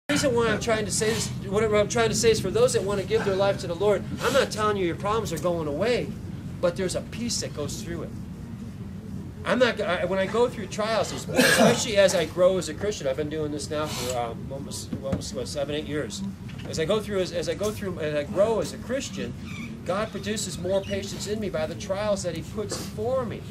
The reason why I'm trying to say this, what I'm trying to say is for those that want to give their life to the Lord, I'm not telling you your problems are going away, but there's a peace that goes through it. When I go through trials, especially as I grow as a Christian, I've been doing this now for almost 7, 8 years. As I grow as a Christian, God produces more patience in me by the trials that He puts for me,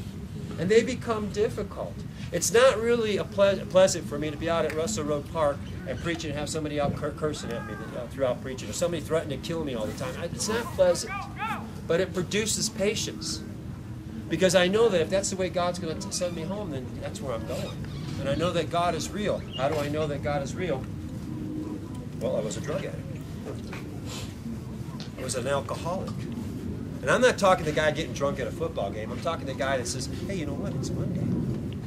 and they become difficult. It's not really pleasant for me to be out at Russell Road Park and preaching and have somebody out cursing at me throughout preaching, or somebody threatening to kill me all the time. It's not pleasant, but it produces patience. Because I know that if that's the way God's going to send me home, then that's where I'm going. And I know that God is real. How do I know that God is real? Well, I was a drug addict. I was an alcoholic. And I'm not talking the guy getting drunk at a football game. I'm talking the guy that says, hey, you know what? It's Monday.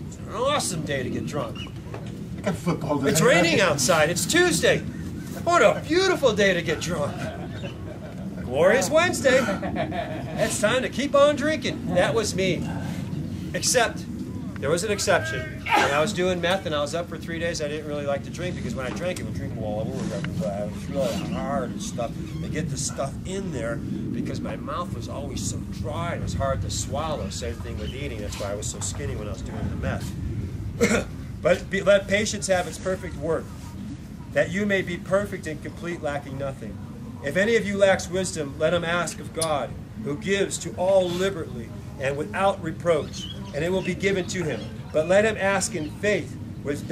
It's an awesome day to get drunk. Like a football day. It's raining outside. It's Tuesday. What a beautiful day to get drunk. Glorious Wednesday. It's time to keep on drinking. That was me. Except, there was an exception. When I was doing meth and I was up for 3 days, I didn't really like to drink because when I drank, it would drink all over everywhere. It was really hard and stuff to get the stuff in there because my mouth was always so dry and it was hard to swallow. Same thing with eating. That's why I was so skinny when I was doing the meth. But let patience have its perfect work, that you may be perfect and complete, lacking nothing. If any of you lacks wisdom, let him ask of God, who gives to all liberally and without reproach, and it will be given to him. But let him ask in faith, with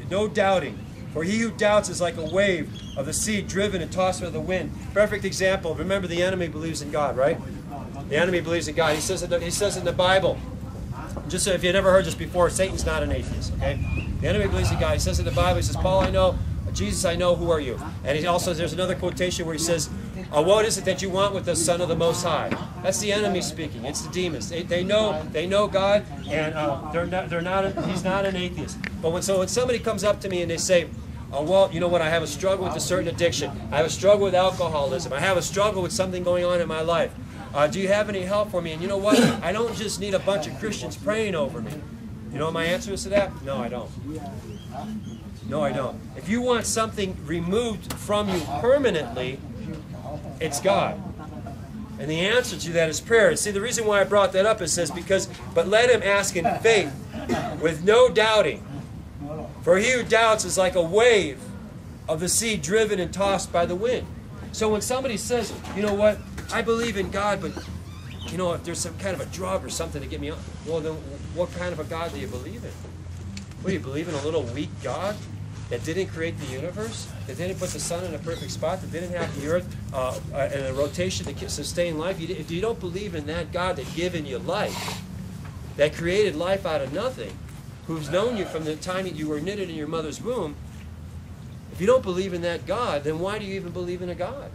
no doubting. For he who doubts is like a wave of the sea driven and tossed by the wind. Perfect example. Remember, the enemy believes in God, right? The enemy believes in God. He says in the Bible, just so if you've never heard this before, Satan's not an atheist, okay? The enemy believes in God. He says in the Bible, he says, Paul, I know. Jesus, I know, who are you? And he also, there's another quotation where he says, what is it that you want with the Son of the Most High? That's the enemy speaking. It's the demons. They know God, and he's not an atheist. But when somebody comes up to me and they say, oh, well, you know what, I have a struggle with a certain addiction. I have a struggle with alcoholism. I have a struggle with something going on in my life. Do you have any help for me? And you know what? I don't just need a bunch of Christians praying over me. You know what my answer is to that? No, I don't. No, I don't. If you want something removed from you permanently, it's God. And the answer to that is prayer. And see, the reason why I brought that up is but let him ask in faith with no doubting. For he who doubts is like a wave of the sea driven and tossed by the wind. So when somebody says, you know what, I believe in God, but you know, if there's some kind of a drug or something to get me on, well, then what kind of a God do you believe in? What, do you believe in a little weak God that didn't create the universe, that didn't put the sun in a perfect spot, that didn't have the earth in a rotation to sustain life? If you don't believe in that God that given you life, that created life out of nothing, who's known you from the time that you were knitted in your mother's womb, if you don't believe in that God, then why do you even believe in a God?